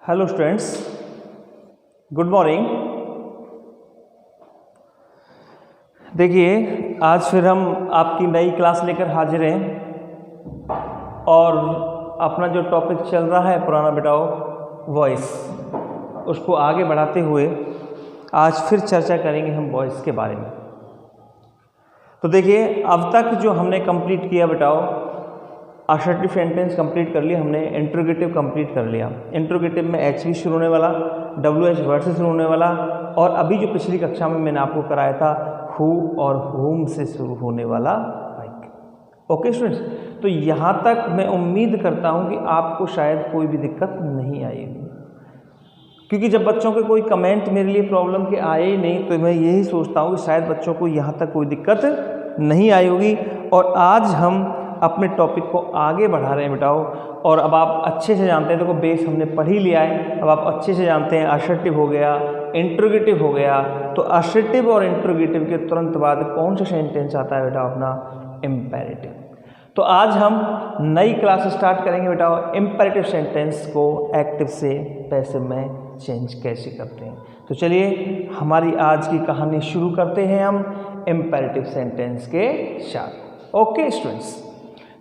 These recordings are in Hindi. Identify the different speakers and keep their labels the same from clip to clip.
Speaker 1: Hello students, good morning. देखिए, आज फिर हम आपकी नई क्लास लेकर हाजिर हैं और अपना जो टॉपिक चल रहा है पुराना बेटाओ वॉइस, उसको आगे बढ़ाते हुए आज फिर चर्चा करेंगे हम वॉइस के बारे में। तो देखिए, अब तक जो हमने कंप्लीट किया बेटाओ, असर्टिव सेंटेंस कंप्लीट कर लिया हमने, इंट्रोगेटिव कंप्लीट कर लिया। इंट्रोगेटिव में एच भी शुरू होने वाला, WH वर्ड से शुरू होने वाला, और अभी जो पिछली कक्षा में मैंने आपको कराया था हु और होम से शुरू होने वाला वाक्य। ओके स्टूडेंट्स, तो यहाँ तक मैं उम्मीद करता हूँ कि आपको शायद कोई भी दिक्कत नहीं आएगी, क्योंकि जब बच्चों के कोई कमेंट मेरे लिए प्रॉब्लम के आए ही नहीं, तो मैं यही सोचता हूँ कि शायद बच्चों को यहाँ तक कोई दिक्कत नहीं आई होगी। और आज हम अपने टॉपिक को आगे बढ़ा रहे हैं बेटाओ, और अब आप अच्छे से जानते हैं, देखो बेस हमने पढ़ ही लिया है, अब आप अच्छे से जानते हैं असर्टिव हो गया, इंट्रोगेटिव हो गया। तो असर्टिव और इंट्रोगेटिव के तुरंत बाद कौन सा सेंटेंस आता है बेटा? अपना इम्पेरेटिव। तो आज हम नई क्लास स्टार्ट करेंगे बेटा, इम्पेरेटिव सेंटेंस को एक्टिव से पैसिव में चेंज कैसे करते हैं। तो चलिए हमारी आज की कहानी शुरू करते हैं हम इम्पेरेटिव सेंटेंस के साथ। ओके स्टूडेंट्स,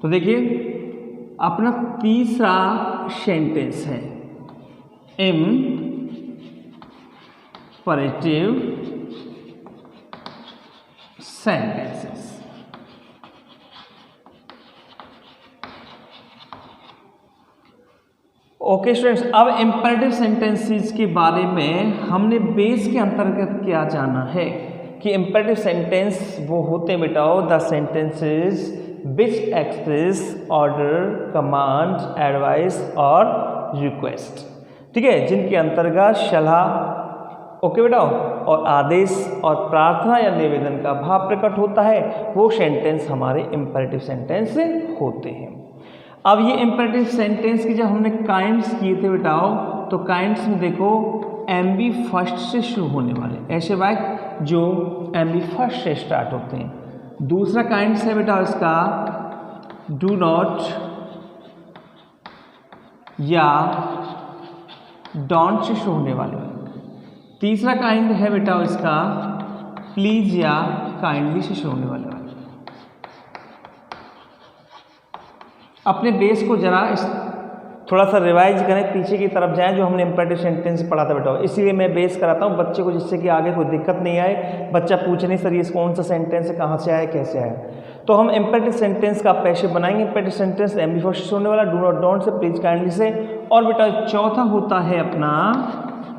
Speaker 1: तो देखिए अपना तीसरा सेंटेंस है इम्पेरेटिव सेंटेंसेस। ओके स्टूडेंट्स, अब इम्पेरेटिव सेंटेंसेस के बारे में हमने बेस के अंतर्गत क्या जाना है कि इम्पेरेटिव सेंटेंस वो होते हैं बेटाओ the sentences which express order, command, advice और रिक्वेस्ट। ठीक है, जिनके अंतर्गत सलाह, ओके बेटाओ, और आदेश और प्रार्थना या निवेदन का भाव प्रकट होता है, वो सेंटेंस हमारे इम्पेरेटिव सेंटेंस होते हैं। अब ये इम्पेरेटिव सेंटेंस की जब हमने काइंड्स किए थे बेटाओ, तो काइंड्स में देखो MB फर्स्ट से शुरू होने वाले ऐसे वाक्य जो MB फर्स्ट से स्टार्ट होते हैं। दूसरा काइंड्स है बेटा इसका डू नॉट या डोंट से शुरू होने वाले वाक्य। तीसरा काइंड है बेटा इसका प्लीज या काइंडली से शुरू होने वाले वाक्य। अपने बेस को जरा थोड़ा सा रिवाइज करें, पीछे की तरफ जाएं, जो हमने इम्पेरेटिव सेंटेंस पढ़ा था बेटा। इसीलिए मैं बेस कराता हूं बच्चे को, जिससे कि आगे कोई दिक्कत नहीं आए, बच्चा पूछे नहीं सर ये कौन सा सेंटेंस है, कहाँ से आया, कैसे आया। तो हम इम्पेरेटिव सेंटेंस का पैसिव बनाएंगे। इम्पेरेटिव सेंटेंस MB फर्स्ट से होने वाला, do not, don't say, please, kindly से, और बेटा चौथा होता है अपना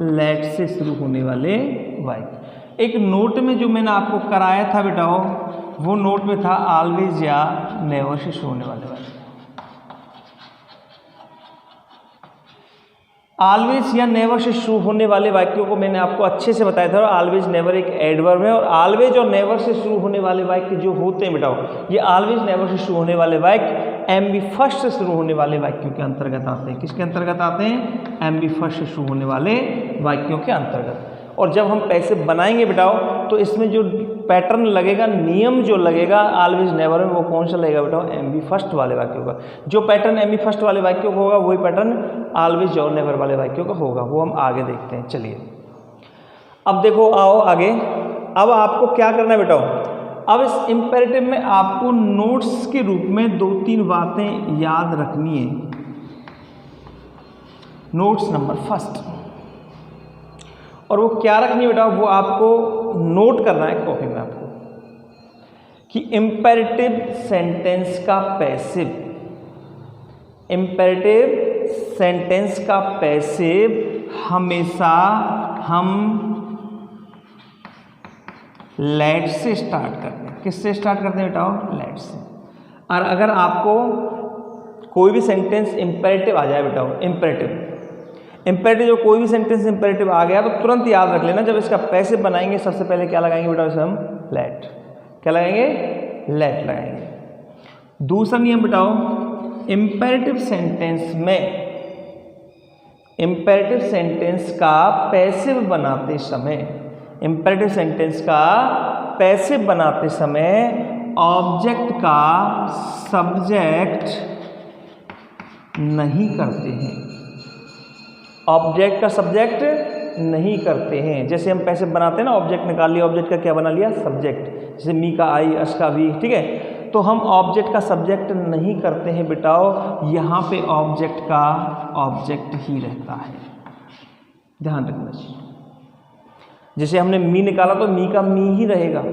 Speaker 1: लेट से शुरू होने वाले वाक्य। एक नोट में जो मैंने आपको कराया था बेटा, वो नोट में था ऑलवेज या नेवर से शुरू होने वाले वाक्य। ऑलवेज या नेवर से शुरू होने वाले वाक्यों को मैंने आपको अच्छे से बताया था। ऑलवेज नेवर एक एडवर्ब है, और ऑलवेज और नेवर से शुरू होने वाले वाक्य जो होते हैं बेटा, ये ऑलवेज नेवर से शुरू होने वाले वाक्य MB फर्स्ट से शुरू होने वाले वाक्यों के अंतर्गत आते हैं। किसके अंतर्गत आते हैं? MB फर्स्ट से शुरू होने वाले वाक्यों के अंतर्गत। और जब हम पैसिव बनाएंगे बेटाओ, तो इसमें जो पैटर्न लगेगा, नियम जो लगेगा ऑलवेज नेवर में, वो कौन सा लगेगा बेटाओ? MB फर्स्ट वाले वाक्यों का। जो पैटर्न MB फर्स्ट वाले वाक्यों का होगा, वही पैटर्न ऑलवेज और नेवर वाले वाक्यों का होगा। वो हम आगे देखते हैं। चलिए अब देखो, आओ आगे। अब आपको क्या करना है बेटाओ? अब इस इम्पेरेटिव में आपको नोट्स के रूप में 2-3 बातें याद रखनी है। नोट्स नंबर फर्स्ट, और वो क्या रखनी है बेटा? वो आपको नोट करना है कॉपी में आपको कि इम्पेरेटिव सेंटेंस का पैसिव, इम्पेरेटिव सेंटेंस का पैसिव हमेशा हम लेट से स्टार्ट करते हैं। किससे स्टार्ट करते हैं बेटा? लेट से। और अगर आपको कोई भी सेंटेंस इम्पेरेटिव आ जाए बेटा, इम्पेरेटिव जो कोई भी सेंटेंस इम्पेरेटिव आ गया, तो तुरंत याद रख लेना, जब इसका पैसिव बनाएंगे सबसे पहले क्या लगाएंगे बेटा? इसे हम लेट। क्या लगाएंगे? लेट लगाएंगे। दूसरा नियम बताओ, इम्पेरेटिव सेंटेंस में, इम्पेरेटिव सेंटेंस का पैसिव बनाते समय, इम्पेरेटिव सेंटेंस का पैसिव बनाते समय ऑब्जेक्ट का सब्जेक्ट नहीं करते हैं। ऑब्जेक्ट का सब्जेक्ट नहीं करते हैं। जैसे हम पैसे बनाते हैं ना, ऑब्जेक्ट निकाल लिया, ऑब्जेक्ट का क्या बना लिया, सब्जेक्ट। जैसे मी का आई, अश का वी, ठीक है। तो हम ऑब्जेक्ट का सब्जेक्ट नहीं करते हैं बेटाओ, यहाँ पे ऑब्जेक्ट का ऑब्जेक्ट ही रहता है, ध्यान रखना चाहिए। जैसे हमने मी निकाला तो मी का मी ही रहेगा,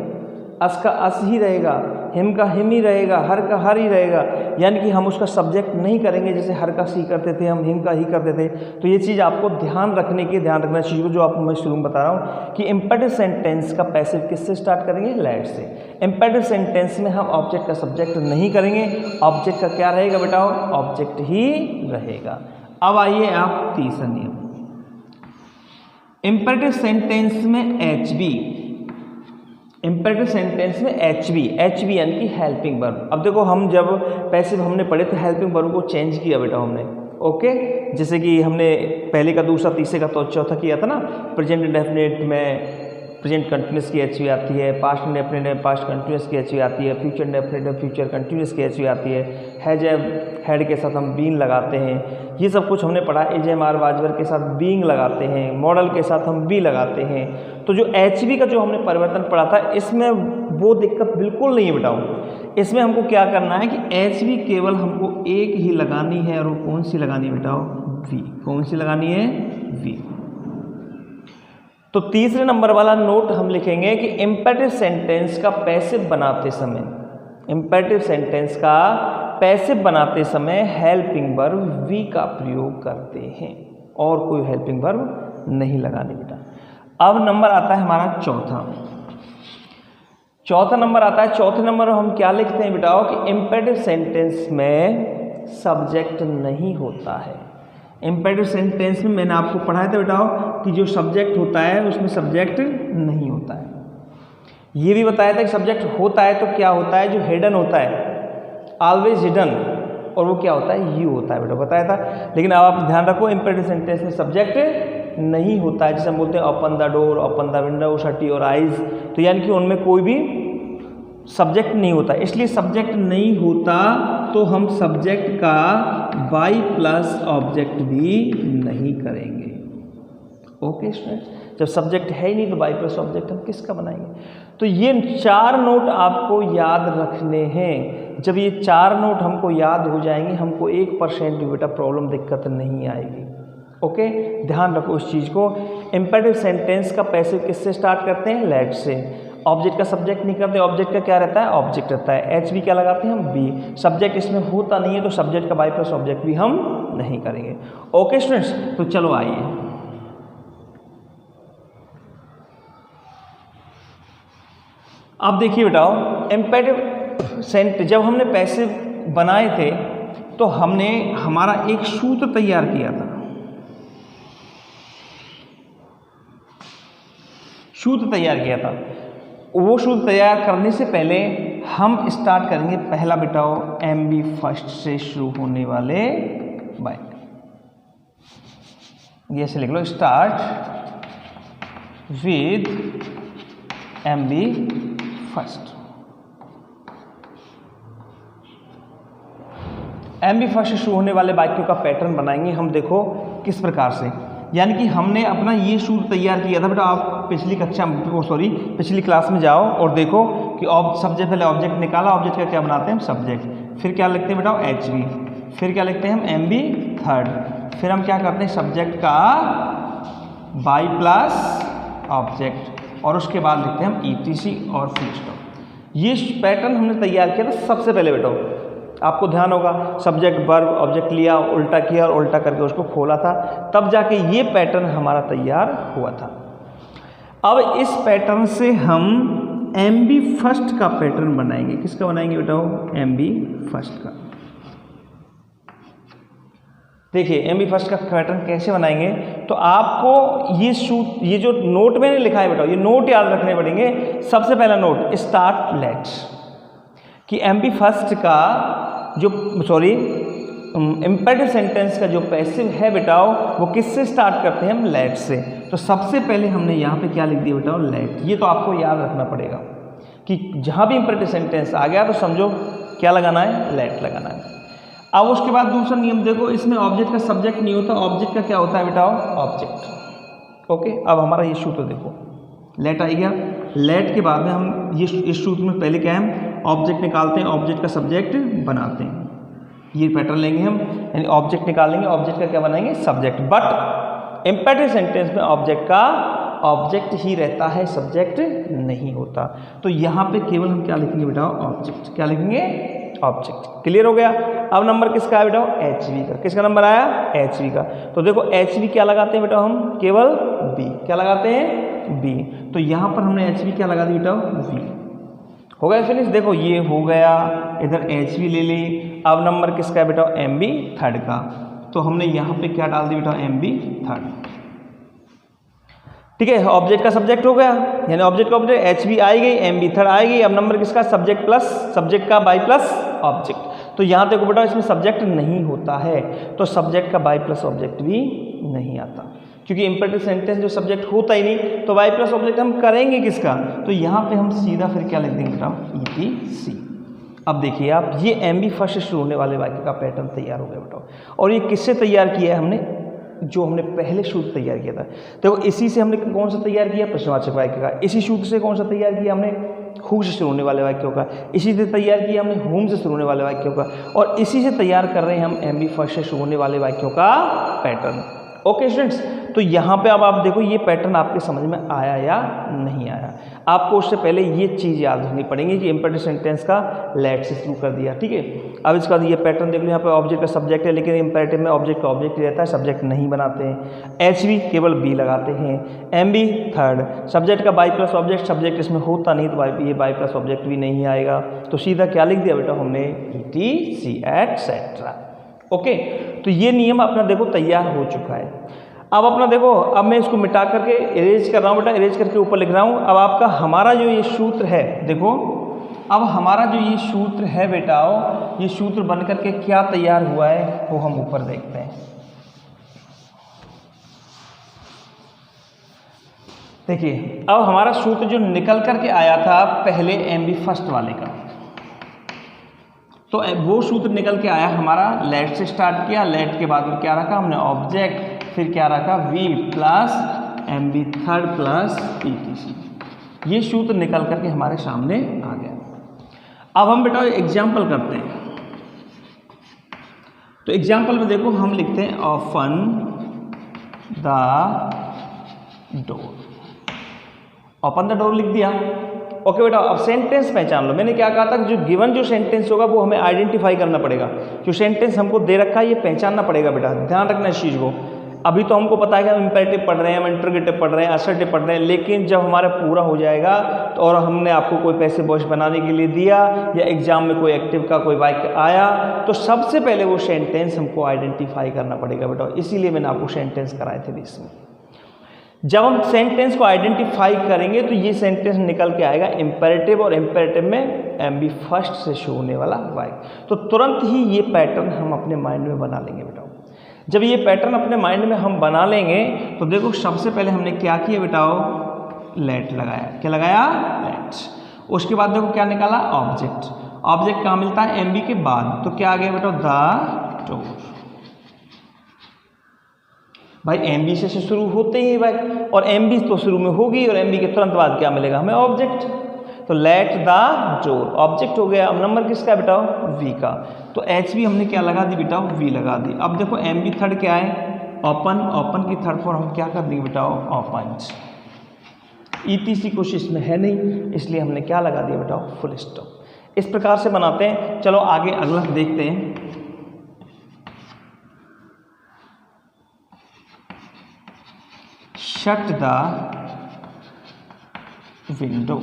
Speaker 1: अस का अस ही रहेगा, हिम का हिम ही रहेगा, हर का हर ही रहेगा, यानी कि हम उसका सब्जेक्ट नहीं करेंगे। जैसे हर का सी करते थे, हम हिम का ही करते थे। तो ये चीज़ आपको ध्यान रखने की, ध्यान रखना चाहिए, जो आपको मैं शुरू में बता रहा हूँ कि इम्पेरेटिव सेंटेंस का पैसिव किससे स्टार्ट करेंगे, लेट से। इम्पेरेटिव सेंटेंस में हम ऑब्जेक्ट का सब्जेक्ट नहीं करेंगे, ऑब्जेक्ट का क्या रहेगा बेटा, ऑब्जेक्ट ही रहेगा। अब आइए आप तीसरा नियम, इम्पेरेटिव सेंटेंस में एच बी, इम्पेरेटिव सेंटेंस में एच बी यानी कि हेल्पिंग वर्ब। अब देखो, हम जब पैसिव हमने पढ़े थे, हेल्पिंग वर्ब को चेंज किया बेटा हमने, ओके। जैसे कि हमने पहले का, दूसरा, तीसरे का तो चौथा किया था ना। प्रेजेंट इंडेफिनिट में प्रेजेंट कंटिन्यूस की एच बी आती है, पास्ट इंडेफिनिट में पास्ट कंटिन्यूस की एच बी आती है, फ्यूचर इंडेफिनिट में फ्यूचर कंटिन्यूस की एच बी आती है, हैज हेड के साथ हम बीन लगाते हैं, ये सब कुछ हमने पढ़ा। एज एम आर वाजवर के साथ बीइंग लगाते हैं, मॉडल के साथ हम बी लगाते हैं। तो जो एच बी का जो हमने परिवर्तन पढ़ा था, इसमें वो दिक्कत बिल्कुल नहीं है बेटाओ। इसमें हमको क्या करना है कि एच बी केवल हमको एक ही लगानी है, और वो कौन सी लगानी है बेटाओ, वी। कौन सी लगानी है, वी। तो तीसरे नंबर वाला नोट हम लिखेंगे कि इम्पेरेटिव सेंटेंस का पैसिव बनाते समय, इम्पेरेटिव सेंटेंस का पैसिव बनाते समय हेल्पिंग वर्ब वी का प्रयोग करते हैं, और कोई हेल्पिंग वर्ब नहीं लगाने बेटा। अब नंबर आता है हमारा चौथा नंबर आता है। चौथे नंबर हम क्या लिखते हैं बेटाओ कि इम्पेरेटिव सेंटेंस में सब्जेक्ट नहीं होता है। इम्पेरेटिव सेंटेंस में मैंने आपको पढ़ाया था बेटाओ कि जो सब्जेक्ट होता है उसमें सब्जेक्ट नहीं होता है। ये भी बताया था कि सब्जेक्ट होता है तो क्या होता है, जो हिडन होता है, ऑलवेज हिडन, और वो क्या होता है, यू होता है बेटा, बताया था। लेकिन अब आप ध्यान रखो, इम्पेरेटिव सेंटेंस में सब्जेक्ट नहीं होता है। जैसे हम बोलते हैं open the door, open the window, shut your eyes, तो यानी कि उनमें कोई भी सब्जेक्ट नहीं होता। इसलिए सब्जेक्ट नहीं होता तो हम सब्जेक्ट का बाई प्लस ऑब्जेक्ट भी नहीं करेंगे। ओके स्टूडेंट्स, जब सब्जेक्ट है ही नहीं तो बाई प्लस ऑब्जेक्ट हम किसका बनाएंगे। तो ये 4 नोट आपको याद रखने हैं। जब ये 4 नोट हमको याद हो जाएंगे, हमको 1% भी बेटा प्रॉब्लम, दिक्कत नहीं आएगी। ओके, ध्यान रखो इस चीज़ को। इम्पेरेटिव सेंटेंस का पैसिव किससे स्टार्ट करते हैं, लेट से। ऑब्जेक्ट का सब्जेक्ट नहीं करते, ऑब्जेक्ट का क्या रहता है, ऑब्जेक्ट रहता है। एच बी क्या लगाते हैं हम, बी। सब्जेक्ट इसमें होता नहीं है तो सब्जेक्ट का बाई प्लस ऑब्जेक्ट भी हम नहीं करेंगे। ओके स्टूडेंट्स, तो चलो आइए अब देखिए बेटाओ, इम्पेरेटिव सेंटेंस जब हमने पैसिव बनाए थे तो हमने हमारा एक सूत्र तैयार किया था। सूत्र तैयार किया था। वो सूत्र तैयार करने से पहले हम स्टार्ट करेंगे पहला बेटाओ एमबी फर्स्ट से शुरू होने वाले बाय, ये ऐसे लिख लो, start with M B first. M B first से शुरू होने वाले वाक्यों का पैटर्न बनाएंगे हम। देखो किस प्रकार से, यानी कि हमने अपना ये सूत्र तैयार किया था बेटा। आप पिछली क्लास में जाओ और देखो कि सब्जेक्ट पहले ऑब्जेक्ट निकाला, ऑब्जेक्ट का क्या बनाते हैं हम, सब्जेक्ट। फिर क्या लिखते हैं बेटा, एच बी। फिर क्या लिखते हैं हम, एम बी थर्ड। फिर हम क्या करते हैं, सब्जेक्ट का बाई प्लस ऑब्जेक्ट, और उसके बाद लिखते हैं हम ईटीसी और फुल स्टॉप। ये पैटर्न हमने तैयार किया था सबसे पहले बेटा। आपको ध्यान होगा, सब्जेक्ट वर्ब ऑब्जेक्ट लिया, उल्टा किया और उल्टा करके उसको खोला था, तब जाके ये पैटर्न हमारा तैयार हुआ था। अब इस पैटर्न से हम एमबी फर्स्ट का पैटर्न बनाएंगे। किसका बनाएंगे बेटाओ, एमबी फर्स्ट का। देखिए एमबी फर्स्ट का पैटर्न कैसे बनाएंगे, तो आपको ये जो नोट मैंने लिखा है बेटा, ये नोट याद रखने पड़ेंगे। सबसे पहला नोट स्टार्ट लेट, कि एमबी फर्स्ट का जो इम्पेरेटिव सेंटेंस का जो पैसिव है बेटाओ, वो किससे स्टार्ट करते हैं हम, लेट से। तो सबसे पहले हमने यहाँ पे क्या लिख दिया बेटाओ, लेट। ये तो आपको याद रखना पड़ेगा कि जहाँ भी इम्पेरेटिव सेंटेंस आ गया तो समझो क्या लगाना है, लेट लगाना है। अब उसके बाद दूसरा नियम देखो, इसमें ऑब्जेक्ट का सब्जेक्ट नहीं होता, ऑब्जेक्ट का क्या होता है बेटा, ऑब्जेक्ट। ओके, अब हमारा ये सूत्र देखो, लेट आई गया, लेट के बाद में हम ये इस सूत्र में पहले क्या है, ऑब्जेक्ट निकालते हैं, ऑब्जेक्ट का सब्जेक्ट बनाते हैं, ये पैटर्न लेंगे हम, यानी ऑब्जेक्ट निकालेंगे, ऑब्जेक्ट का क्या बनाएंगे, सब्जेक्ट। बट इम्पेरेटिव सेंटेंस में ऑब्जेक्ट का ऑब्जेक्ट ही रहता है, सब्जेक्ट नहीं होता। तो यहाँ पे केवल हम क्या लिखेंगे बेटा, ऑब्जेक्ट। क्या लिखेंगे, ऑब्जेक्ट। क्लियर हो गया। अब नंबर किसका है बेटा, HV का। किसका नंबर आया, HV का। तो देखो HV क्या लगाते हैं बेटा, हम केवल B। क्या लगाते हैं, B। तो यहाँ पर हमने HV क्या लगा दी बेटा, V। हो गया फिनिश। देखो ये हो गया, इधर HV ले ली। अब नंबर किसका है बेटा, MB थर्ड का। तो हमने यहाँ पे क्या डाल दी बेटा, MB थर्ड। ठीक है, ऑब्जेक्ट का सब्जेक्ट हो गया, यानी ऑब्जेक्ट का ऑब्जेक्ट, HV आई गई, MB थर्ड आएगी। अब नंबर किसका, सब्जेक्ट प्लस सब्जेक्ट का बाई प्लस ऑब्जेक्ट। तो यहाँ देखो बेटा इसमें सब्जेक्ट नहीं होता है, तो सब्जेक्ट का बाई प्लस ऑब्जेक्ट भी नहीं आता, क्योंकि इम्पेरेटिव सेंटेंस जो सब्जेक्ट होता ही नहीं, तो बाई प्लस ऑब्जेक्ट हम करेंगे किसका। तो यहाँ पे हम सीधा फिर क्या लिख देंगे बेटा, ETC। अब देखिए आप, ये MB फर्स्ट शुरू होने वाले वाक्य का पैटर्न तैयार हो गया बेटा। और ये किससे तैयार किया है हमने, जो हमने पहले सूत्र तैयार किया था। देखो इसी से हमने कौन सा तैयार किया, प्रश्नवाचक वाक्य का। इसी सूत्र से कौन सा तैयार किया हमने, हु से शुरू होने वाले वाक्यों का। इसी से तैयार किया हमने होम से शुरू होने वाले वाक्यों का। और इसी से तैयार कर रहे हैं हम MB फर्स्ट से शुरू होने वाले वाक्यों का पैटर्न। ओके स्टूडेंट्स, तो यहाँ पे अब आप देखो ये पैटर्न आपके समझ में आया या नहीं आया। आपको उससे पहले ये चीज़ याद रखनी पड़ेगी कि इम्पेरेटिव सेंटेंस का लेट से शुरू कर दिया। ठीक है, अब इसके बाद ये पैटर्न देख लो, यहाँ पे ऑब्जेक्ट का सब्जेक्ट है, लेकिन इम्पेरेटिव में ऑब्जेक्ट का ऑब्जेक्ट ही रहता है, सब्जेक्ट नहीं बनाते हैं। HV केवल B लगाते हैं, MB थर्ड, सब्जेक्ट का बाई प्लस ऑब्जेक्ट, सब्जेक्ट इसमें होता नहीं, तो ये बाई प्लस ऑब्जेक्ट भी नहीं आएगा। तो सीधा क्या लिख दिया बेटा हमने, ETC एटसेट्रा। ओके, तो ये नियम अपना देखो तैयार हो चुका है। अब अपना देखो, अब मैं इसको मिटा करके इरेज कर रहा हूँ बेटा, इरेज करके ऊपर लिख रहा हूँ। अब आपका हमारा जो ये सूत्र है, देखो अब हमारा जो ये सूत्र है बेटा, ये सूत्र बन करके क्या तैयार हुआ है वो हम ऊपर देखते हैं। देखिए अब हमारा सूत्र जो निकल करके आया था पहले MB फर्स्ट वाले का, तो वो सूत्र निकल के आया हमारा, लेट से स्टार्ट किया, लेट के बाद में क्या रखा हमने, ऑब्जेक्ट, फिर क्या रखा, V plus MB third plus ETC। ये सूत्र निकल करके हमारे सामने आ गया। अब हम बेटा एग्जाम्पल करते हैं। तो एग्जाम्पल में देखो हम लिखते हैं open the door. Open the door लिख दिया। ओके बेटा, अब सेंटेंस पहचान लो। मैंने क्या कहा था, जो गिवन जो सेंटेंस होगा वो हमें आइडेंटिफाई करना पड़ेगा। जो सेंटेंस हमको दे रखा है ये पहचानना पड़ेगा बेटा, ध्यान रखना इस चीज़ को। अभी तो हमको पता है कि हम इंपेरेटिव पढ़ रहे हैं, हम इंटरोगेटिव पढ़ रहे हैं, असर्टिव पढ़ रहे हैं, लेकिन जब हमारा पूरा हो जाएगा तो और हमने आपको कोई पैसिव वॉइस बनाने के लिए दिया या एग्जाम में कोई एक्टिव का कोई वाक्य आया, तो सबसे पहले वो सेंटेंस हमको आइडेंटिफाई करना पड़ेगा बेटा। इसीलिए मैंने आपको सेंटेंस कराए थे बीच में। जब हम सेंटेंस को आइडेंटिफाई करेंगे तो ये सेंटेंस निकल के आएगा इंपेरेटिव, और इंपेरेटिव में MB फर्स्ट से शुरू होने वाला वाक्य। तो तुरंत ही ये पैटर्न हम अपने माइंड में बना लेंगे बेटा। जब ये पैटर्न अपने माइंड में हम बना लेंगे तो देखो सबसे पहले हमने क्या किया बेटा, लेट लगाया। क्या लगाया, लेट। उसके बाद देखो क्या निकाला, ऑब्जेक्ट। ऑब्जेक्ट कहाँ मिलता है, MB के बाद, तो क्या आ गया बेटा, द डोर। भाई MB से शुरू होते ही भाई, और MB तो शुरू में होगी, और MB के तुरंत बाद क्या मिलेगा हमें, ऑब्जेक्ट। तो लेट द डोर, ऑब्जेक्ट हो गया। अब नंबर किसका बेटा, V का। तो HV हमने क्या लगा दी बेटा, V लगा दी। अब देखो MB थर्ड क्या है, ओपन। ओपन की थर्ड फॉर्म हम क्या कर देंगे बेटा, ओपन। ETC कुछ इसमें है नहीं, इसलिए हमने क्या लगा दिया बेटा, फुल स्टॉप। इस प्रकार से बनाते हैं। चलो आगे अगला देखते हैं। Shut the window.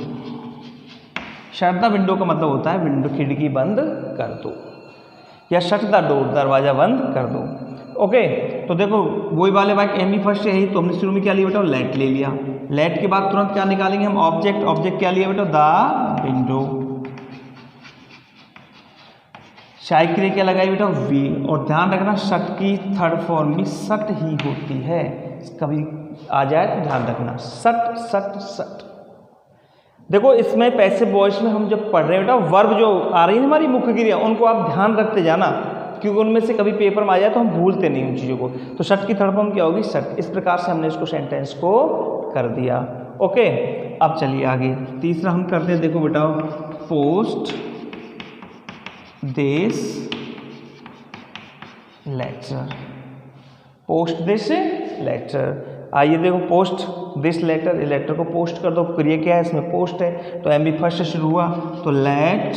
Speaker 1: Shut the window का मतलब होता है विंडो, खिड़की बंद कर दो, या शट द डोर, दरवाजा बंद कर दो। ओके, तो देखो वही वाले वाक्य MB फर्स्ट से है, तो हमने शुरू में क्या लिया बेटा, लेट ले लिया। लेट के बाद तुरंत क्या निकालेंगे हम, ऑब्जेक्ट। ऑब्जेक्ट क्या लिया बेटा, द विंडो। शायद के लिए क्या लगाई बेटा, V। और ध्यान रखना शट की थर्ड फॉर्म भी सट ही होती है, कभी आ जाए तो ध्यान रखना, सट सट सट। देखो इसमें पैसिव वॉइस में हम जब पढ़ रहे हैं बेटा, वर्ब जो आ रही है हमारी मुख्य क्रिया, उनको आप ध्यान रखते जाना। क्योंकि उनमें से कभी पेपर में आ जाए तो हम भूलते नहीं उन चीज़ों को। तो शट की थर्ड फॉर्म क्या होगी? सट। इस प्रकार से हमने इसको सेंटेंस को कर दिया। ओके, अब चलिए आगे तीसरा हम करते हैं। देखो बेटा, post this letter, post this letter. आइए देखो, पोस्ट दिस लेटर, लेटर को पोस्ट कर दो। क्रिया क्या है इसमें? पोस्ट है, तो एम बी फर्स्ट से शुरू हुआ तो लेट।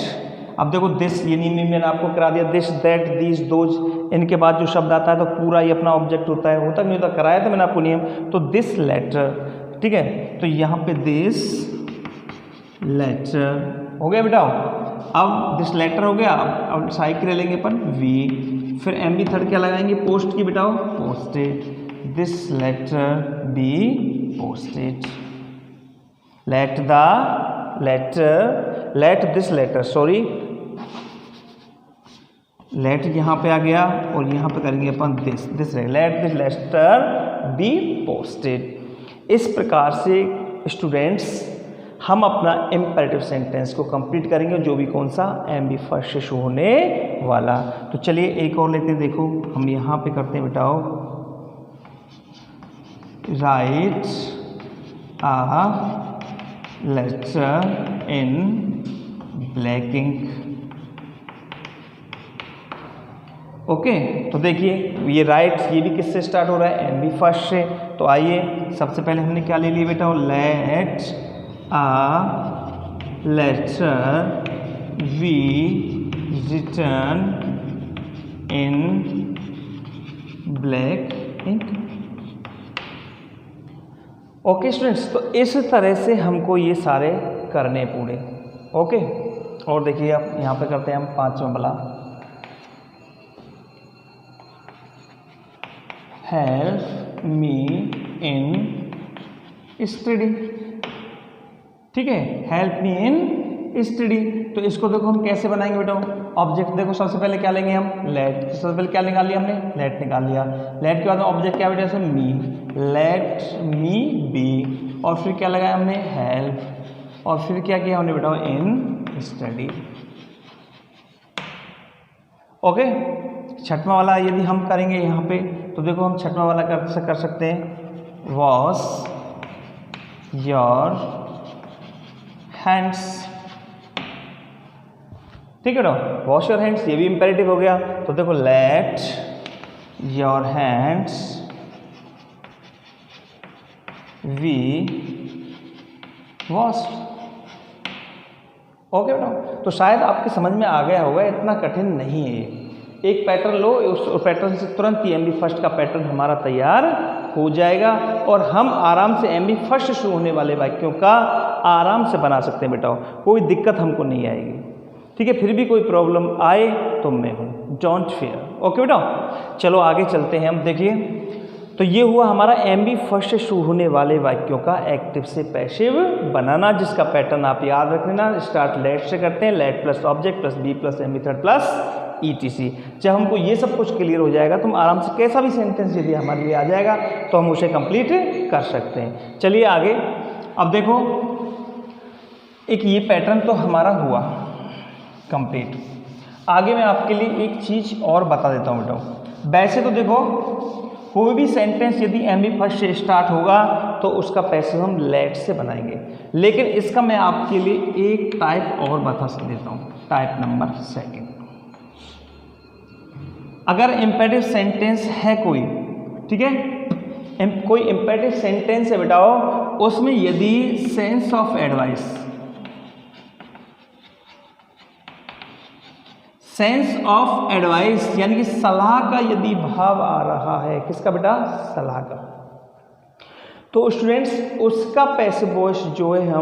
Speaker 1: अब देखो दिस, ये नियम मैंने आपको करा दिया, दिस दैट दीज दोज, इनके बाद जो शब्द आता है तो पूरा ये अपना ऑब्जेक्ट होता है, होता नहीं होता? कराया था मैंने आपको नियम। तो दिस लेटर, ठीक है, तो यहाँ पे दिस लेटर हो गया बेटा। अब दिस लेटर हो गया, अब साइकिल लेंगे अपन वी, फिर एम बी थर्ड क्या लगाएंगे? पोस्ट की बेटा, posted. This letter be posted. Let the letter, let this letter, sorry let यहाँ पे आ गया और यहाँ पे करेंगे अपन this let this letter be posted. इस प्रकार से स्टूडेंट्स हम अपना इम्पेरेटिव सेंटेंस को कंप्लीट करेंगे, जो भी कौन सा? एम बी फर्स्ट से शुरू होने वाला। तो चलिए एक और लेते हैं। देखो हम यहाँ पे करते हैं बेटाओ, write a letter in black ink. Okay, तो देखिए ये राइट, ये भी किससे स्टार्ट हो रहा है? एम बी फर्स्ट से। तो आइए सबसे पहले हमने क्या ले लिया बेटा? Let a letter we return in black ink. Okay students, तो इस तरह से हमको ये सारे करने पूरे। ओके, और देखिए अब यहाँ पे करते हैं हम पांचवा वाला, हेल्प मी इन स्टडी। ठीक है, हेल्प मी इन स्टडी। तो इसको देखो हम कैसे बनाएंगे बेटा? ऑब्जेक्ट देखो, सबसे पहले क्या लेंगे हम? लेट। सबसे पहले क्या निकाल लिया हमने? लेट निकाल लिया। लेट के बाद ऑब्जेक्ट क्या बेटा? इसमें मी, लेट मी बी, और फिर क्या लगाया हमने? हेल्प, और फिर क्या किया हमने बेटा? In study. ओके, छठवां वाला यदि हम करेंगे यहाँ पे, तो देखो हम छठवां वाला कर सकते हैं, वॉश योर हैंड्स। ठीक है बेटा, वॉश योर हैंड्स, ये भी इंपेरेटिव हो गया। तो देखो let your hands we wash. Okay बेटा, तो शायद आपके समझ में आ गया होगा, इतना कठिन नहीं है ये। एक पैटर्न लो, उस पैटर्न से तुरंत ही एम बी फर्स्ट का पैटर्न हमारा तैयार हो जाएगा और हम आराम से एम बी फर्स्ट से शुरू होने वाले वाक्यों का आराम से बना सकते हैं बेटा, कोई दिक्कत हमको नहीं आएगी। ठीक है, फिर भी कोई प्रॉब्लम आए तो मैं हूँ, डोंट फियर। ओके बेटा, चलो आगे चलते हैं हम। देखिए, तो ये हुआ हमारा एम बी फर्स्ट से शुरू होने वाले वाक्यों का एक्टिव से पैसिव बनाना, जिसका पैटर्न आप याद रख लेना। स्टार्ट लेट से करते हैं, let plus object plus be plus M B third plus ETC। जब हमको ये सब कुछ क्लियर हो जाएगा तो हम आराम से कैसा भी सेंटेंस यदि हमारे लिए आ जाएगा तो हम उसे कंप्लीट कर सकते हैं। चलिए आगे, अब देखो एक ये पैटर्न तो हमारा हुआ कंप्लीट। आगे मैं आपके लिए एक चीज़ और बता देता हूँ बेटा। वैसे तो देखो कोई भी सेंटेंस यदि एम बी फर्स्ट से स्टार्ट होगा तो उसका पैसिव हम लेट से बनाएंगे, लेकिन इसका मैं आपके लिए एक टाइप और बता देता हूँ, टाइप नंबर सेकेंड। अगर इम्पेरेटिव सेंटेंस है कोई, ठीक है, कोई इम्पेरेटिव सेंटेंस है बेटाओ, उसमें यदि sense of advice, sense of advice यानी कि सलाह का यदि भाव आ रहा है, किसका बेटा? सलाह का, तो स्टूडेंट्स उसका पैसिव वॉइस जो है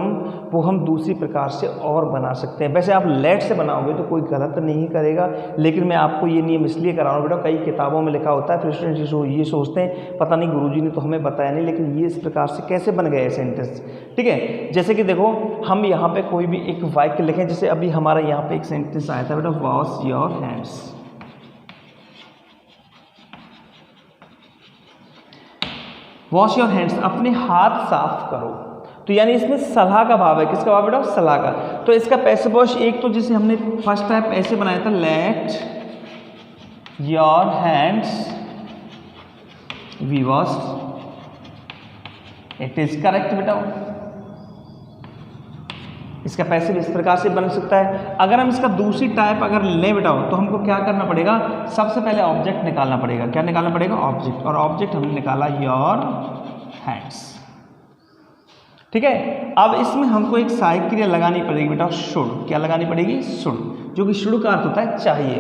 Speaker 1: वो हम दूसरी प्रकार से और बना सकते हैं। वैसे आप लेट से बनाओगे तो कोई गलत नहीं करेगा, लेकिन मैं आपको ये नियम इसलिए करा रहा हूँ बेटा, कई किताबों में लिखा होता है, फिर स्टूडेंट्स ये सोचते हैं पता नहीं गुरुजी ने तो हमें बताया नहीं, लेकिन ये इस प्रकार से कैसे बन गए सेंटेंस। ठीक है, जैसे कि देखो हम यहाँ पे कोई भी एक वाक्य लिखें, जैसे अभी हमारा यहाँ पे एक सेंटेंस आया था बेटा, wash your hands. Wash your hands, अपने हाथ साफ करो। तो यानी इसमें सलाह का भाव है, किसका भाव बेटा? सलाह का। तो इसका पैसिव वॉइस एक तो जैसे हमने फर्स्ट टाइप ऐसे बनाया था, let your hands we washed, it is correct बेटा। इसका पैसिव इस प्रकार से बन सकता है। अगर हम इसका दूसरी टाइप अगर लें बेटा तो हमको क्या करना पड़ेगा, सबसे पहले ऑब्जेक्ट निकालना पड़ेगा। क्या निकालना पड़ेगा? ऑब्जेक्ट। और ऑब्जेक्ट हमने निकाला योर हैंड्स, ठीक है। अब इसमें हमको एक सहायक क्रिया लगानी पड़ेगी बेटा, शुड। क्या लगानी पड़ेगी? शुड, जो कि शुड का अर्थ होता है चाहिए,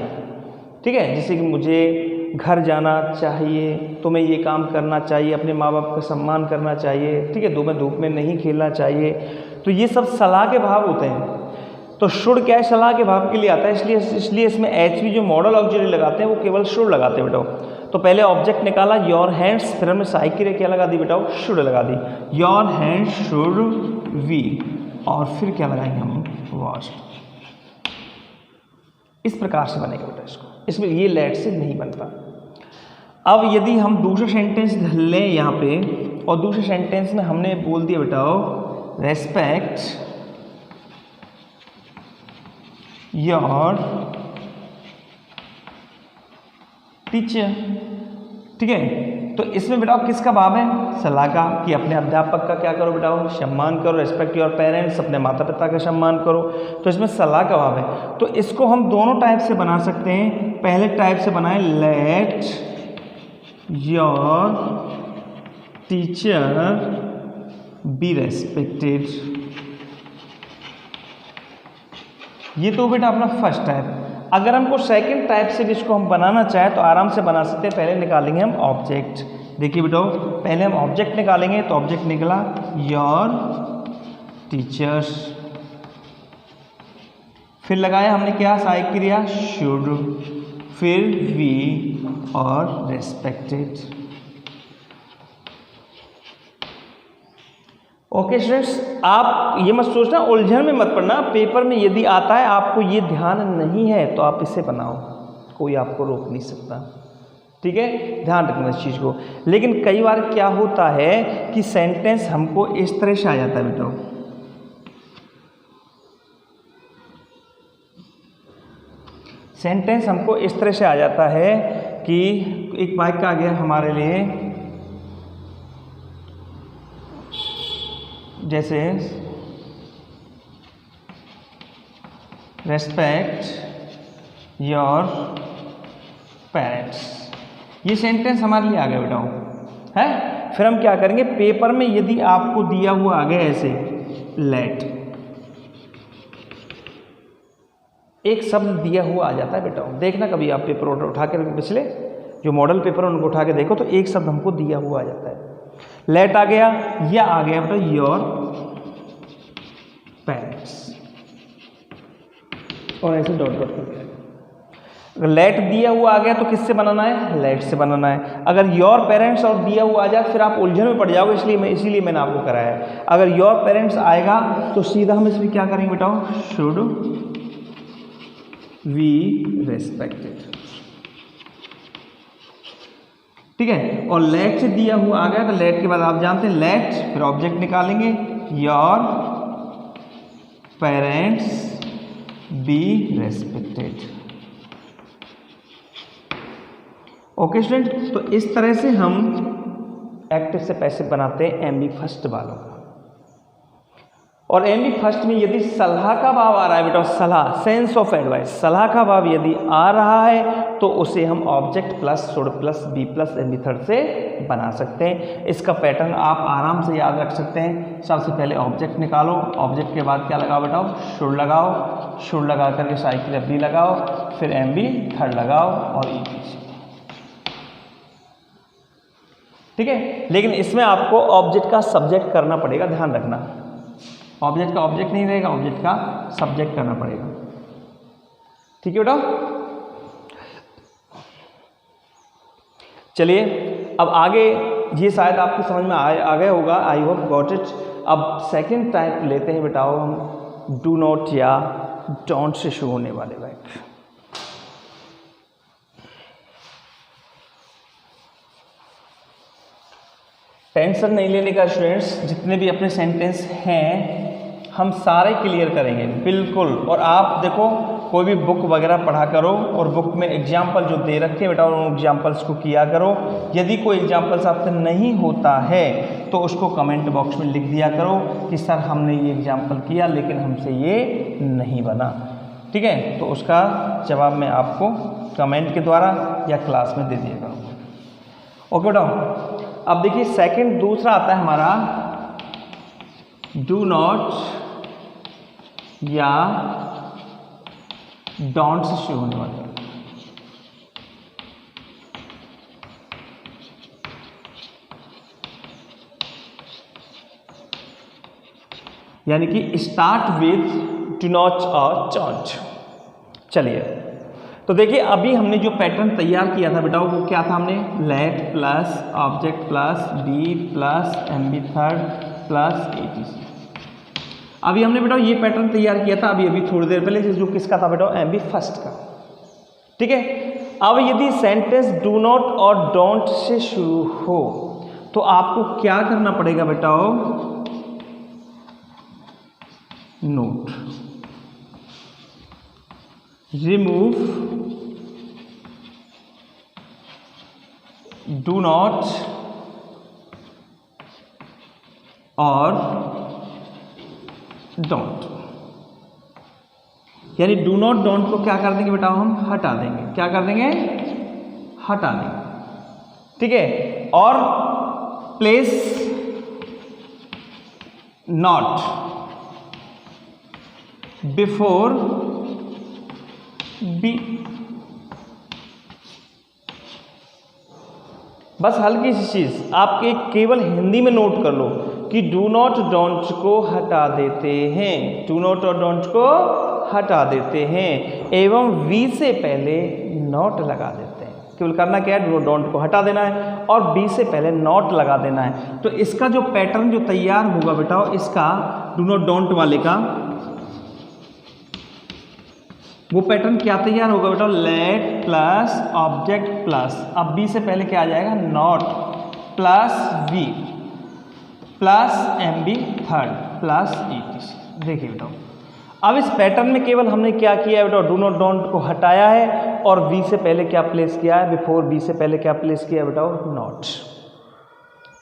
Speaker 1: ठीक है। जैसे कि मुझे घर जाना चाहिए, तुम्हें ये काम करना चाहिए, अपने माँ बाप का सम्मान करना चाहिए, ठीक है, धूप में नहीं खेलना चाहिए। तो ये सब सलाह के भाव होते हैं। तो शुड क्या है? सलाह के भाव के लिए आता है, इसलिए इसमें एचवी जो मॉडल ऑक्सिलरी लगाते हैं वो केवल शुड लगाते हैं बेटा। तो पहले ऑब्जेक्ट निकाला योर हैंड्स, फिर हमने सहायक क्रिया क्या लगा दी बेटा? शुड लगा दी। योर हैंड्स शुड वी, और फिर क्या लगाएंगे हम? वॉश। इस प्रकार से बनेगा बेटा इसको। इसमें ये लेट से नहीं बनता। अब यदि हम दूसरा सेंटेंस लें यहाँ पे, और दूसरे सेंटेंस में हमने बोल दिया बेटा रेस्पेक्ट योर टीचर, ठीक है। तो इसमें बेटा किसका भाव है? सलाह का, कि अपने अध्यापक का क्या करो बेटा? सम्मान करो। रेस्पेक्ट योर पेरेंट्स, अपने माता पिता का सम्मान करो। तो इसमें सलाह का भाव है। तो इसको हम दोनों टाइप से बना सकते हैं। पहले टाइप से बनाए let your teacher B respected. ये तो बेटा अपना फर्स्ट टाइप। अगर हमको सेकंड टाइप से जिसको हम बनाना चाहें तो आराम से बना सकते हैं। पहले निकालेंगे हम ऑब्जेक्ट। देखिए बेटा, पहले हम ऑब्जेक्ट निकालेंगे, तो ऑब्जेक्ट निकला योर टीचर्स, फिर लगाया हमने क्या? सहायक क्रिया शुड, फिर वी और रेस्पेक्टेड। ओके स्टूडेंट्स, आप ये मत सोचना, उलझन में मत पड़ना। पेपर में यदि आता है आपको ये ध्यान नहीं है तो आप इसे बनाओ, कोई आपको roक नहीं सकता, ठीक है। ध्यान रखना इस चीज़ को। लेकिन कई बार क्या होता है कि सेंटेंस हमको इस तरह से आ जाता है बेटा, सेंटेंस हमको इस तरह से आ जाता है कि एक वाक्य आ गया हमारे लिए, जैसे रेस्पेक्ट योर पेरेंट्स। ये सेंटेंस हमारे लिए आ गया बेटा है। फिर हम क्या करेंगे, पेपर में यदि आपको दिया हुआ आ गया ऐसे लेट, एक शब्द दिया हुआ आ जाता है बेटा, देखना कभी आप पेपर उठा के, पिछले जो मॉडल पेपर है उनको उठा के देखो, तो एक शब्द हमको दिया हुआ आ जाता है। लेट आ गया, या आ गया बेटा योर पेरेंट्स, और ऐसे डॉट डॉट करके। अगर लेट दिया हुआ आ गया तो किससे बनाना है? लेट से बनाना है। अगर योर पेरेंट्स और दिया हुआ आ जाए फिर आप उलझन में पड़ जाओगे, इसीलिए मैंने आपको कराया है। अगर योर पेरेंट्स आएगा तो सीधा हम इसमें क्या करेंगे बेटा? शुड वी रेस्पेक्टेड, ठीक है। और लेट से दिया हुआ आ गया तो लेट के बाद आप जानते हैं लेट, फिर ऑब्जेक्ट निकालेंगे your parents B respected. Okay student, तो इस तरह से हम एक्टिव से पैसिव बनाते हैं एमबी फर्स्ट वालों का। और एमबी फर्स्ट में यदि सलाह का भाव आ रहा है बेटा, सलाह, सेंस ऑफ एडवाइस, सलाह का भाव यदि आ रहा है तो उसे हम object plus should plus be plus MB third से बना सकते हैं। इसका पैटर्न आप आराम से याद रख सकते हैं। सबसे पहले ऑब्जेक्ट निकालो, ऑब्जेक्ट के बाद क्या लगाओ बेटा? शुड लगाओ, शुड लगा करके साइकिल बी लगाओ, फिर एमबी थर्ड लगाओ और ईपीसी, ठीक है। लेकिन इसमें आपको ऑब्जेक्ट का सब्जेक्ट करना पड़ेगा, ध्यान रखना। ऑब्जेक्ट का ऑब्जेक्ट नहीं रहेगा, ऑब्जेक्ट का सब्जेक्ट करना पड़ेगा, ठीक है बेटा। चलिए अब आगे, ये शायद आपको समझ में आ गया होगा, आई होप गॉट इट। अब सेकंड टाइप लेते हैं बेटा हम डू नॉट या डोंट से शुरू होने वाले वाक्य। टेंशन नहीं लेने का स्टूडेंट्स, जितने भी अपने सेंटेंस हैं हम सारे क्लियर करेंगे बिल्कुल। और आप देखो कोई भी बुक वगैरह पढ़ा करो और बुक में एग्जाम्पल जो दे रखे हैं बेटा उन एग्जाम्पल्स को किया करो। यदि कोई एग्जाम्पल्स आपसे नहीं होता है तो उसको कमेंट बॉक्स में लिख दिया करो कि सर हमने ये एग्जाम्पल किया लेकिन हमसे ये नहीं बना। ठीक है, तो उसका जवाब मैं आपको कमेंट के द्वारा या क्लास में दे दिया करूँगा। ओके बेटा, अब देखिए सेकंड दूसरा आता है हमारा डू नॉट या डोंट से शुरू होने वाला। यानी कि स्टार्ट विथ डू नॉट और डोंट। चलिए, तो देखिए अभी हमने जो पैटर्न तैयार किया था बेटा वो क्या था, हमने let plus object plus be plus MB third plus ETC. अभी हमने बेटा ये पैटर्न तैयार किया था अभी थोड़ी देर पहले, जो किसका था बेटा, एमबी फर्स्ट का। ठीक है, अब यदि सेंटेंस डू नॉट और डोंट से शुरू हो तो आपको क्या करना पड़ेगा बेटा, नोट रिमूव डू नॉट और डोंट। यानी डू नॉट डोंट को क्या कर देंगे बेटा, हम हटा देंगे। क्या कर देंगे, हटा देंगे। ठीक है, और प्लेस नॉट बिफोर बी। बस हल्की सी चीज आपके केवल हिंदी में नोट कर लो कि डू नॉट डोंट को हटा देते हैं, डू नॉट और डोंट को हटा देते हैं एवं वी से पहले नॉट लगा देते हैं। केवल करना क्या है, डू नॉट डोंट को हटा देना है और बी से पहले नॉट लगा देना है। तो इसका जो पैटर्न जो तैयार होगा बेटा, इसका डू नॉट डोंट वाले का वो पैटर्न क्या तैयार होगा बेटा, लेट प्लस ऑब्जेक्ट प्लस, अब बी से पहले क्या आ जाएगा, not plus V plus M B third plus ETC. देखिए बेटा, अब इस पैटर्न में केवल हमने क्या किया है बेटा, डू नॉट डोंट को हटाया है और वी से पहले क्या प्लेस किया है, बिफोर बी से पहले क्या प्लेस किया है बेटा, नॉट।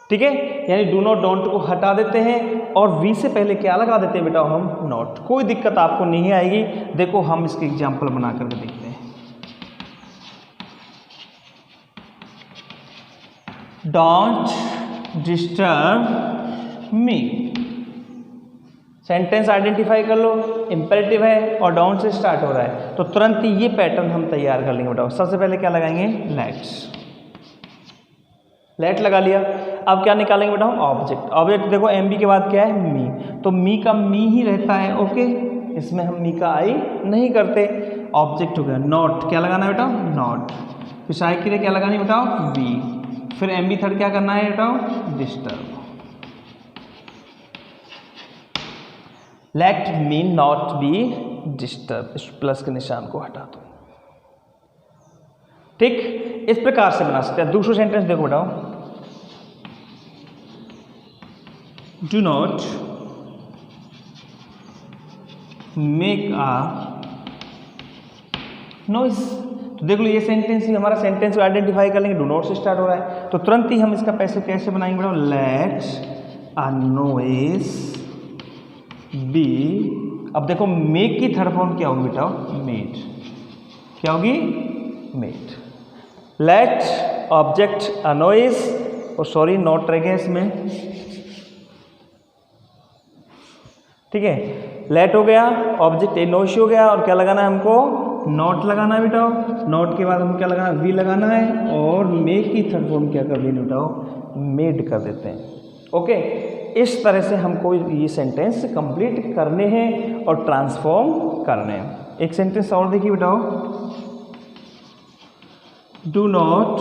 Speaker 1: ठीक है, यानी डू नॉट डोंट को हटा देते हैं और वी से पहले क्या लगा देते हैं बेटा, हम नॉट। कोई दिक्कत आपको नहीं आएगी। देखो हम इसके एग्जाम्पल बना करके देखते हैं। Don't disturb me, sentence identify कर लो, इंपेरेटिव है और डाउन से स्टार्ट हो रहा है, तो तुरंत ही ये पैटर्न हम तैयार कर लेंगे बेटा। सबसे पहले क्या लगाएंगे, लेट लगा लिया। अब क्या निकालेंगे बेटा, ऑब्जेक्ट। ऑब्जेक्ट देखो एमबी के बाद क्या है, मी, तो मी का मी ही रहता है। ओके, इसमें हम मी का आई नहीं करते। ऑब्जेक्ट हो गया, नॉट क्या लगाना है बेटा, नॉट। फिर साइड के लिए क्या लगानी बताओ, बी। फिर एमबी थर्ड क्या करना है बेटा, disturb. Let me not be disturb, इस प्लस के निशान को हटा दो। ठीक, इस प्रकार से बना सकते हैं। दूसरा सेंटेंस देखो बताओ, do not make a noise. तो देख लो ये सेंटेंस ही हमारा सेंटेंस को आइडेंटिफाई कर लेंगे, डू नॉट से स्टार्ट हो रहा है, तो तुरंत ही हम इसका कैसे बनाएंगे बताओ, लेट अ नॉइज बी। अब देखो मेक की थर्ड फॉर्म क्या होगी बेटा, मेड। क्या होगी, made. Let object a noise, और सॉरी नॉट रह गया इसमें। ठीक है, लेट हो गया, ऑब्जेक्ट ए नॉइज हो गया, और क्या लगाना है हमको, नॉट लगाना है बेटा। नॉट के बाद हम क्या लगाना है, वी लगाना है, और मेक की थर्ड फॉर्म क्या कर देनी बेटा, मेड कर देते हैं। ओके, इस तरह से हमको ये सेंटेंस कंप्लीट करने हैं और ट्रांसफॉर्म करने हैं। एक सेंटेंस और देखिए बेटाओ, do not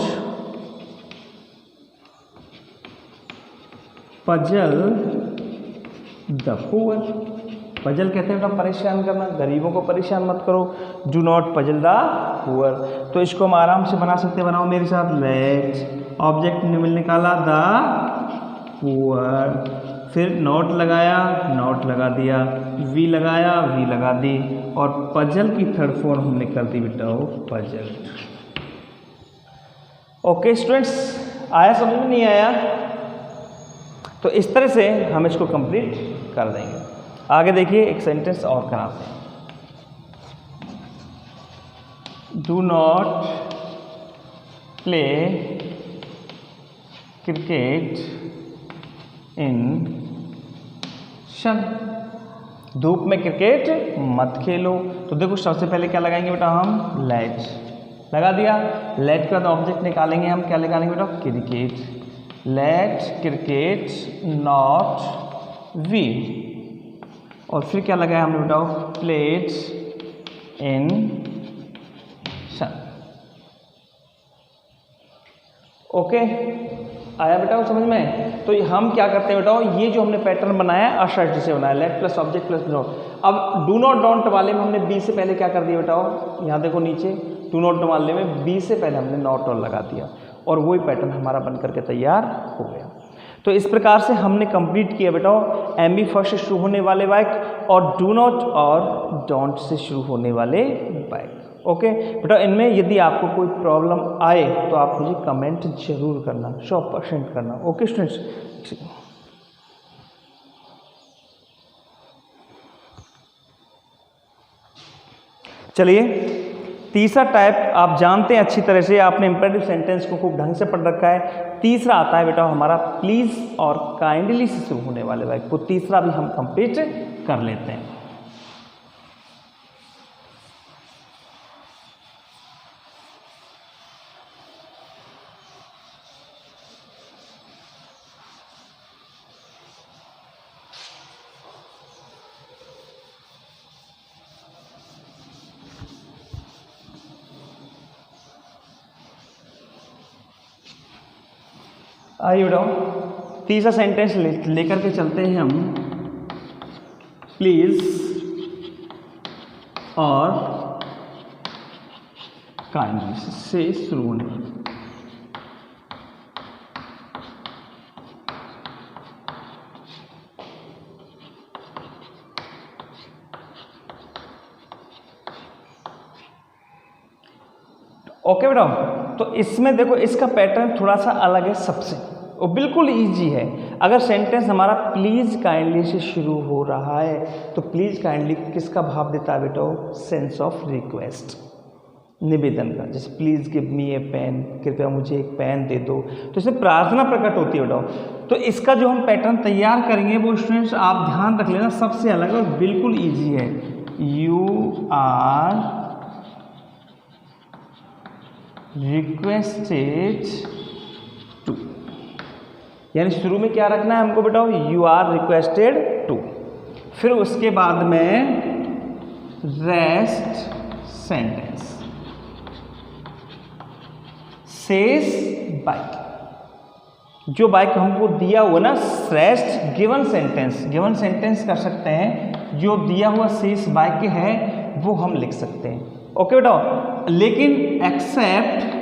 Speaker 1: puzzle the poor. Puzzle कहते हैं बेटा परेशान करना, गरीबों को परेशान मत करो। Do not puzzle the poor, तो इसको हम आराम से बना सकते हैं। बनाओ मेरे साथ, लेट ऑब्जेक्ट निकाला द पुअर, फिर नॉट लगाया, नॉट लगा दिया, वी लगाया, वी लगा दी, और पजल की थर्ड फॉर्म हमने कर दी बेटा पजल। ओके स्टूडेंट्स, आया समझ में नहीं आया? तो इस तरह से हम इसको कंप्लीट कर देंगे। आगे देखिए एक सेंटेंस और कराते हैं। Do not play cricket in sun. धूप में क्रिकेट मत खेलो। तो देखो सबसे पहले क्या लगाएंगे बेटा हम? लेट लगा दिया। लेट के बाद ऑब्जेक्ट निकालेंगे हम, क्या निकालेंगे बेटा? Cricket. Let cricket not we. और फिर क्या लगाया हमने बेटा? प्लेट इन सन। ओके, आया बेटा समझ में? तो हम क्या करते हैं बेटा, ये जो हमने पैटर्न बनाया असर्ट से बनाया, late plus object plus not. अब डू नॉट डोंट वाले में हमने बी से पहले क्या कर दिया बेटा? यहाँ देखो नीचे डू नॉट वाले में बी से पहले हमने नॉट और लगा दिया और वही पैटर्न हमारा बन करके तैयार हो गया। तो इस प्रकार से हमने कंप्लीट किया बेटा एम बी फर्स्ट से शुरू होने वाले वाक्य और डू नॉट और डोंट से शुरू होने वाले वाक्य। ओके बेटा, इनमें यदि आपको कोई प्रॉब्लम आए तो आप मुझे कमेंट जरूर करना, 100% करना। ओके स्टूडेंट्स, चलिए तीसरा टाइप आप जानते हैं अच्छी तरह से, आपने इंपेरेटिव सेंटेंस को खूब ढंग से पढ़ रखा है। तीसरा आता है बेटा हमारा प्लीज और काइंडली से शुरू होने वाले वाक्य को। तीसरा भी हम कंप्लीट कर लेते हैं। आइए बेटा तीसरा सेंटेंस लेकर के चलते हैं हम। प्लीज और काइंडली से शुरू होने वाले। ओके बेटा, तो इसमें देखो इसका पैटर्न थोड़ा सा अलग है सबसे, वो बिल्कुल इजी है। अगर सेंटेंस हमारा प्लीज काइंडली से शुरू हो रहा है तो प्लीज काइंडली किसका भाव देता है बेटा? सेंस ऑफ रिक्वेस्ट, निवेदन का। जैसे please give me a pen, कृपया मुझे एक पेन दे दो, तो इसमें प्रार्थना प्रकट होती है बेटा। तो इसका जो हम पैटर्न तैयार करेंगे वो स्टूडेंट्स आप ध्यान रख लेना, सबसे अलग और बिल्कुल ईजी है। यू आर रिक्वेस्टेड टू, यानी शुरू में क्या रखना है हमको बेटा? You are requested to. फिर उसके बाद में रेस्ट सेंटेंस सेज बाय। जो बाइक हमको दिया हुआ ना rest given sentence, given sentence कर सकते हैं, जो दिया हुआ शेष वाक्य है वो हम लिख सकते हैं। ओके बेटा, लेकिन एक्सेप्ट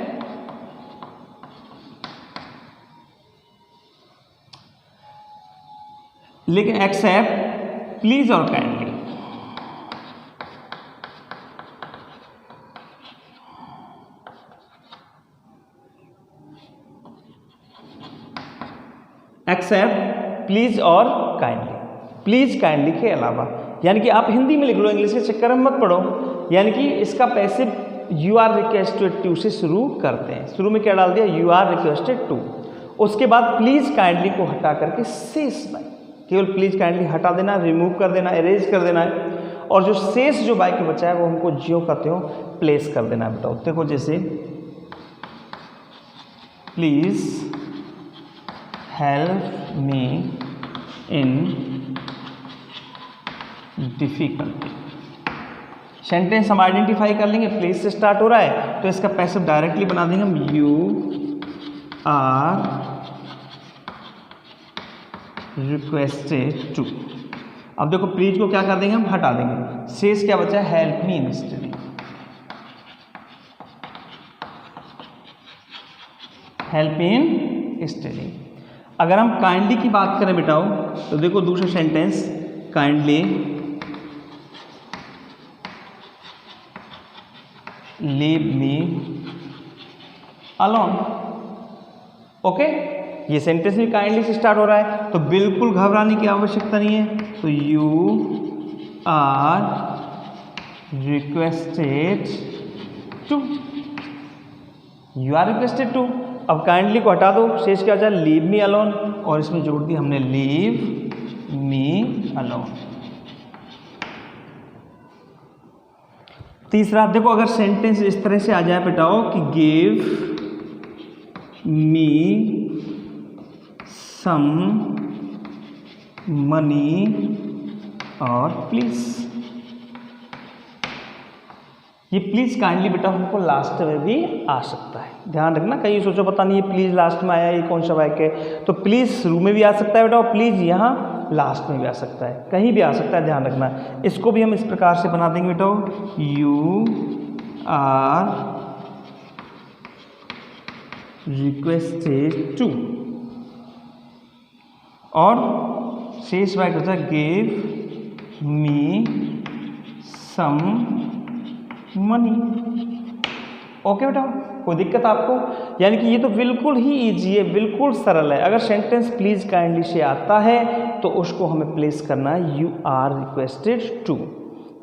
Speaker 1: प्लीज और काइंडली। एक्सेप्ट प्लीज और काइंडली, प्लीज काइंडली के अलावा, यानी कि आप हिंदी में लिख लो, इंग्लिश के चक्कर में मत पढ़ो। यानी कि इसका passive you are requested to से शुरू करते हैं। शुरू में क्या डाल दिया? You are requested to. उसके बाद प्लीज काइंडली को हटा करके शेष बाय, केवल प्लीज काइंडली हटा देना, रिमूव कर देना, इरेज कर देना है। और जो शेष जो वाक्य बचा है वो हमको ज्यों का त्यों प्लेस कर देना है बेटा। देखो जैसे please help me in difficulty. Sentence हम आइडेंटिफाई कर लेंगे, प्लेस से स्टार्ट हो रहा है तो इसका पैसिव डायरेक्टली बना देंगे हम, यू आर रिक्वेस्टेड टू। अब देखो प्लीज को क्या कर देंगे हम? हटा देंगे। शेष क्या बचा है? Help me in study. Help in study. अगर हम काइंडली की बात करें बेटाओ तो देखो दूसरा sentence, kindly leave me alone. Okay, ये सेंटेंस भी काइंडली से स्टार्ट हो रहा है, तो बिल्कुल घबराने की आवश्यकता नहीं है। तो you are requested to, you are requested to. अब काइंडली को हटा दो, शेष क्या बचा, लीव मी अलोन, और इसमें जोड़ दी हमने लीव मी अलोन। तीसरा देखो, अगर सेंटेंस इस तरह से आ जाए बेटाओ कि गिव मी सम मनी और प्लीज, ये प्लीज काइंडली बेटा हमको लास्ट में भी आ सकता है, ध्यान रखना। कहीं सोचो पता नहीं ये प्लीज लास्ट में आया, ये कौन सा वाक्य है, तो प्लीज शुरू में भी आ सकता है बेटा, और प्लीज यहाँ लास्ट में भी आ सकता है, कहीं भी आ सकता है, ध्यान रखना। इसको भी हम इस प्रकार से बना देंगे बेटा, यू आर रिक्वेस्टेड टू, और शेष वाक्य होता है give me some money. Okay बेटा, कोई दिक्कत आपको? यानी कि ये तो बिल्कुल ही इजी है, बिल्कुल सरल है। अगर सेंटेंस प्लीज काइंडली से आता है तो उसको हमें प्लेस करना है you are requested to.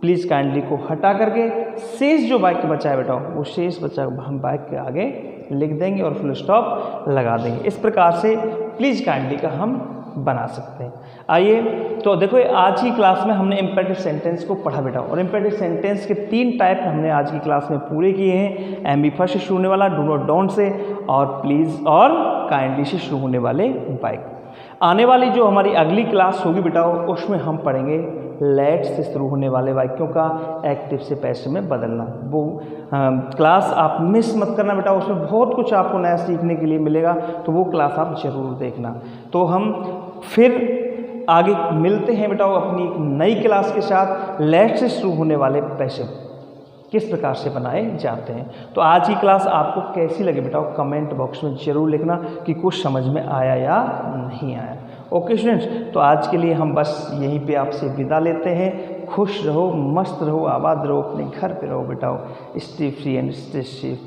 Speaker 1: Please kindly को हटा करके शेष जो वाक्य बचा है बेटा, वो शेष बचा हम वाक्य के आगे लिख देंगे और फुल स्टॉप लगा देंगे। इस प्रकार से प्लीज काइंडली का हम बना सकते हैं। आइए, तो देखो आज की क्लास में हमने इम्पेरेटिव सेंटेंस को पढ़ा बेटा, और इम्पेरेटिव सेंटेंस के 3 टाइप हमने आज की क्लास में पूरे किए हैं। एमबी फर्स्ट से शुरू होने वाला डू नॉट डोंट से, और प्लीज और काइंडली से शुरू होने वाले वाक्य। आने वाली जो हमारी अगली क्लास होगी बेटा, उसमें हम पढ़ेंगे लेट से शुरू होने वाले वाक्यों का एक्टिव से पैसिव में बदलना। वो क्लास आप मिस मत करना बेटा, उसमें बहुत कुछ आपको नया सीखने के लिए मिलेगा, तो वो क्लास आप जरूर देखना। तो हम फिर आगे मिलते हैं बेटा अपनी एक नई क्लास के साथ, लेट से शुरू होने वाले पैसिव किस प्रकार से बनाए जाते हैं। तो आज की क्लास आपको कैसी लगी बेटा, कमेंट बॉक्स में जरूर लिखना कि कुछ समझ में आया या नहीं आया। ओके स्टूडेंट्स, तो आज के लिए हम बस यहीं पे आपसे विदा लेते हैं। खुश रहो, मस्त रहो, आबाद रहो, अपने घर पे रहो बेटा। Stay free and stay safe.